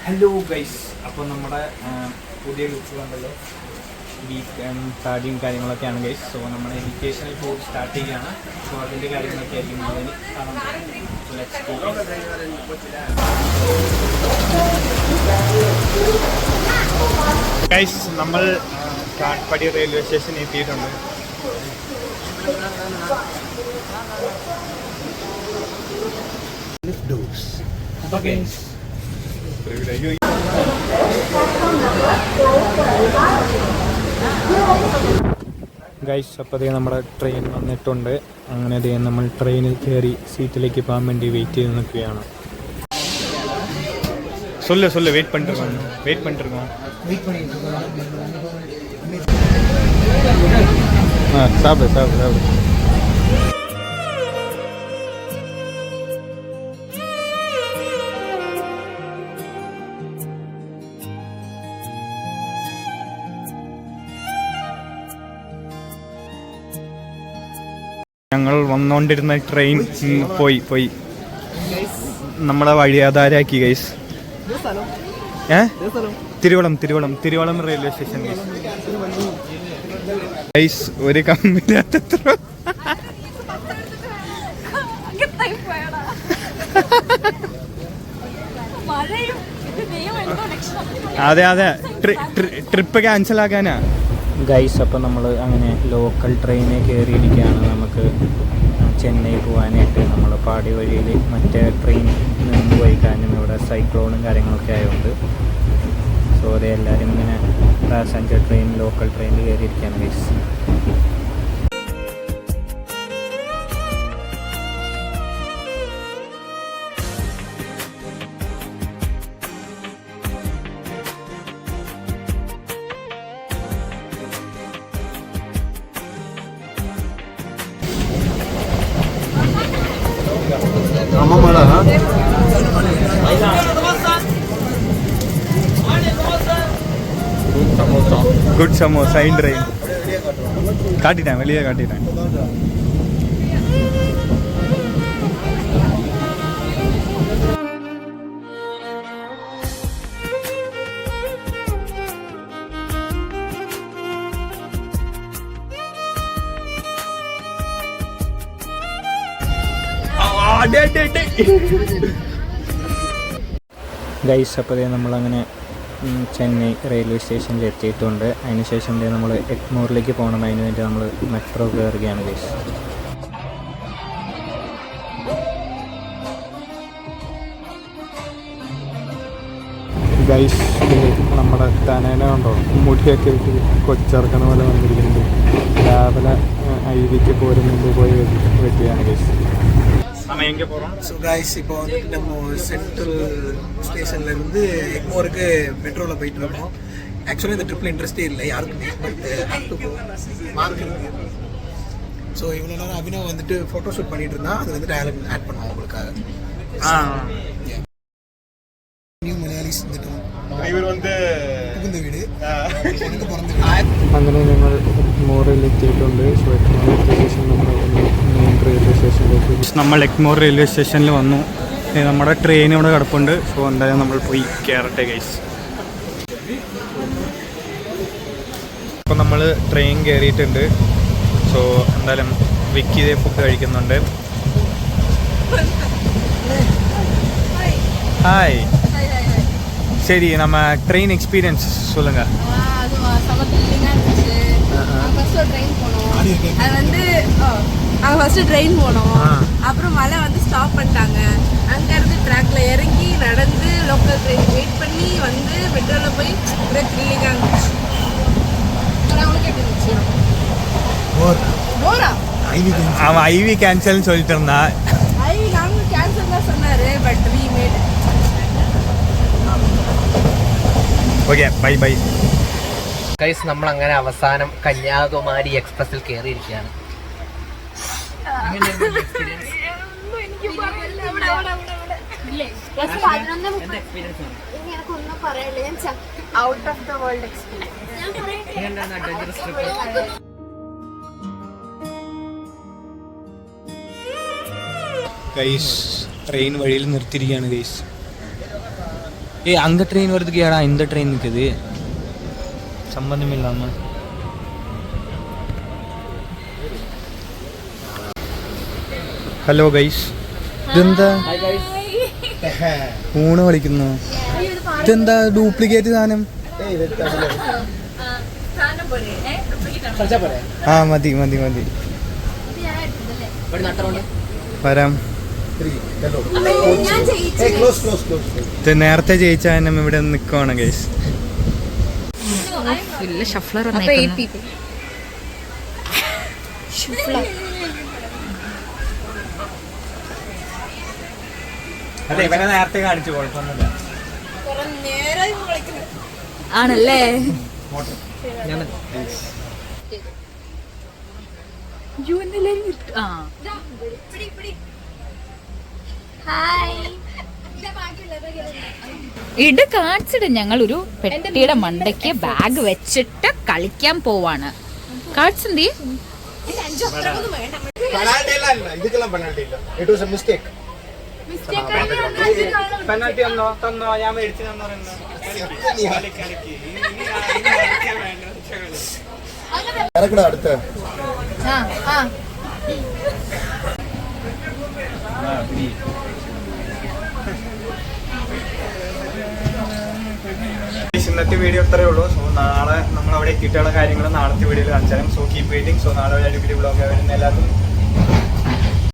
Hello guys, അപ്പോൾ നമ്മുടെ പുതിയ ലുക്ക് കണ്ടല്ലോ, താടിയും കാര്യങ്ങളൊക്കെയാണ് ഗൈസ്. സോ നമ്മുടെ എഡ്യൂക്കേഷണൽ കോഴ്സ് സ്റ്റാർട്ട് ചെയ്യുകയാണ്. സോ അതിൻ്റെ കാര്യങ്ങളൊക്കെ ആയിരിക്കും ഗൈസ്. നമ്മൾ കാട്ട്പടി റെയിൽവേ സ്റ്റേഷനിൽ എത്തിയിട്ടുണ്ട്. ഗൈസ്, അപ്പോൾ നമ്മുടെ ട്രെയിൻ വന്നിട്ടുണ്ട്. അങ്ങനെ നമ്മൾ ട്രെയിനിൽ കയറി സീറ്റിലേക്ക് പോകാൻ വേണ്ടി വെയിറ്റ് ചെയ്ത് നിൽക്കുകയാണ്. சொல்லு வெயிட் பண்ணிருக்கோம். சாப்பிடு. ഞങ്ങൾ വന്നുകൊണ്ടിരുന്ന ട്രെയിൻ പോയി നമ്മളെ വഴിയാധാരാക്കി guys. Thiruvalam railway station guys. ഒരു കമ്മില്ലാത്തത്ര അതെ ട്രിപ്പ് ക്യാൻസൽ ആക്കാനാ ഗൈസ്. അപ്പോൾ നമ്മൾ അങ്ങനെ ലോക്കൽ ട്രെയിനിൽ കയറിയിരിക്കുകയാണ്. നമുക്ക് ചെന്നൈ പോകാനായിട്ട് നമ്മൾ പാടി വഴിയിൽ മറ്റേ ട്രെയിൻ നിന്ന് പോയി. കാരണം ഇവിടെ സൈക്ലോണും കാര്യങ്ങളൊക്കെ ആയതുകൊണ്ട് സോ എല്ലാവരും ഇങ്ങനെ പാസഞ്ചർ ട്രെയിൻ ലോക്കൽ ട്രെയിനിൽ കയറിയിരിക്കുകയാണ് ഗൈസ്. குட் சமோசா இன் ட்ரெயின் வெளியே காட்டிட்டேன். ഗൈസ്, അപ്പോൾ നമ്മളങ്ങനെ ചെന്നൈ റെയിൽവേ സ്റ്റേഷനിൽ എത്തിയിട്ടുണ്ട്. അതിനുശേഷം നമ്മൾ എഗ്മോറിലേക്ക് പോകണം. അതിന് വേണ്ടി നമ്മൾ മെട്രോ കയറുകയാണ് ഗൈസ്. ഗൈസ്, നമ്മുടെ തനേനെ ഉണ്ടോ, മുടിയൊക്കെ ഇട്ട് കൊച്ചിറക്കണ പോലെ വന്നിരിക്കുന്നുണ്ട്. രാവിലെ ഐവിക്ക് പോരും മുമ്പ് പോയി വെക്കുകയാണ് ഗൈസ്. ஸோ கைஸ், இப்போ வந்துட்டு நம்ம சென்ட்ரல் ஸ்டேஷன்லேருந்து எக்மோருக்கு மெட்ரோவில் போயிட்டு இருக்கோம். ஆக்சுவலாக இந்த ட்ரிப்பில் இன்ட்ரெஸ்டே இல்லை யாருக்குமே, பட் மார்க் இருக்குது. ஸோ இவ்வளோ நேரம் அபினவ் வந்துட்டு ஃபோட்டோ ஷூட் பண்ணிட்டு இருந்தா, அது வந்து டயலாக் ஆட் பண்ணுவோம் உங்களுக்காக. நியூ மலையாளிஸ் வந்துட்டோம். இவர் வந்து புகுந்த வீடு, எனக்கு பிறந்த வீடு. അങ്ങനെ ഞങ്ങൾ എഗ്മോറിൽ എത്തിയിട്ടുണ്ട്. സോ എഗ്മോറിലെത്തിയ ശേഷം മെയിൻ റെയിൽവേ സ്റ്റേഷനിലേക്ക്. നമ്മൾ എഗ്മോർ റെയിൽവേ സ്റ്റേഷനിൽ വന്നു. നമ്മുടെ ട്രെയിൻ ഇവിടെ കിടപ്പുണ്ട്. സോ എന്തായാലും നമ്മൾ പോയി കയറട്ടെ ഗൈസ്. അപ്പോൾ നമ്മൾ ട്രെയിൻ കയറിയിട്ടുണ്ട്. സോ എന്തായാലും വിക്കി ഫുഡ് കഴിക്കുന്നുണ്ട്. ഹായ്. சரி, நம்ம ட்ரெயின் எக்ஸ்பீரியன்ஸ் சொல்லுங்க. ஃபர்ஸ்ட் ட்ரெயின் போனோம். அப்புறம் மழை வந்து ஸ்டாப் பண்ணிட்டாங்க. அங்கேருந்து ட்ராக்ல இறங்கி நடந்து லோக்கல் ட்ரெயின் வெயிட் பண்ணி வந்து மெட்ரோவில் போய் ஒரே த்ரில்லிங்காக இருந்துச்சு. அவங்களுக்கு எப்படி இருந்துச்சு? போரா அவன் ஐவி கேன்சல்னு சொல்லிட்டு இருந்தான். ஐவி நாங்களும் கேன்சல் தான் சொன்னார், but we made. Okay, bye guys. നമ്മളങ്ങനെ അവസാനം കന്യാകുമാരി എക്സ്പ്രസിൽ കയറിയിരിക്കുകയാണ്. Out of the world experience. Guys, train വഴിയിൽ നിർത്തിയിരിക്കുകയാണ് ഗൈസ്. அந்த ட்ரெயின் வரதுக்கு ஏடா இந்த ட்ரெயின் நிற்குது சம்பந்தம் இல்லாமல். ഹലോ ഗൈസ്, ഇതെന്താ ഊണ് കളിക്കുന്നു? ഇതെന്താ ഡ്യൂപ്ലിക്കേറ്റ് സാധനം? ആ മതി മതി മതി, വരാം. ഇത് നേരത്തെ ജയിച്ചാൽ നമ്മ ഇവിടെ നിൽക്കുവാണ് ഗൈസ്. അതെ, ഇവനെ നേരത്തെ കാണിച്ചു, കുഴപ്പമൊന്നുമില്ല. ആണല്ലേ? ഇട് കാണിച്ചിട്ട് ഞങ്ങളൊരു പെട്ടിയുടെ മണ്ടയ്ക്ക് ബാഗ് വെച്ചിട്ട് കളിക്കാൻ പോവാണ്. കാണിച്ചെന്തീ പെനാൽറ്റി തന്നോ തന്നോ, ഞാൻ മേടിച്ചു തന്നോ. അടുത്ത ഇന്നത്തെ വീഡിയോ ഇത്രയേ ഉള്ളൂ. സോ നാളെ നമ്മൾ അവിടെ എത്തിയിട്ടുള്ള കാര്യങ്ങൾ നാളത്തെ വീഡിയോയിൽ കാണിച്ചാലും. So keep waiting. സോ നാളെ ഒരു അടിപൊളി വ്ളോഗ് വരുന്ന എല്ലാവർക്കും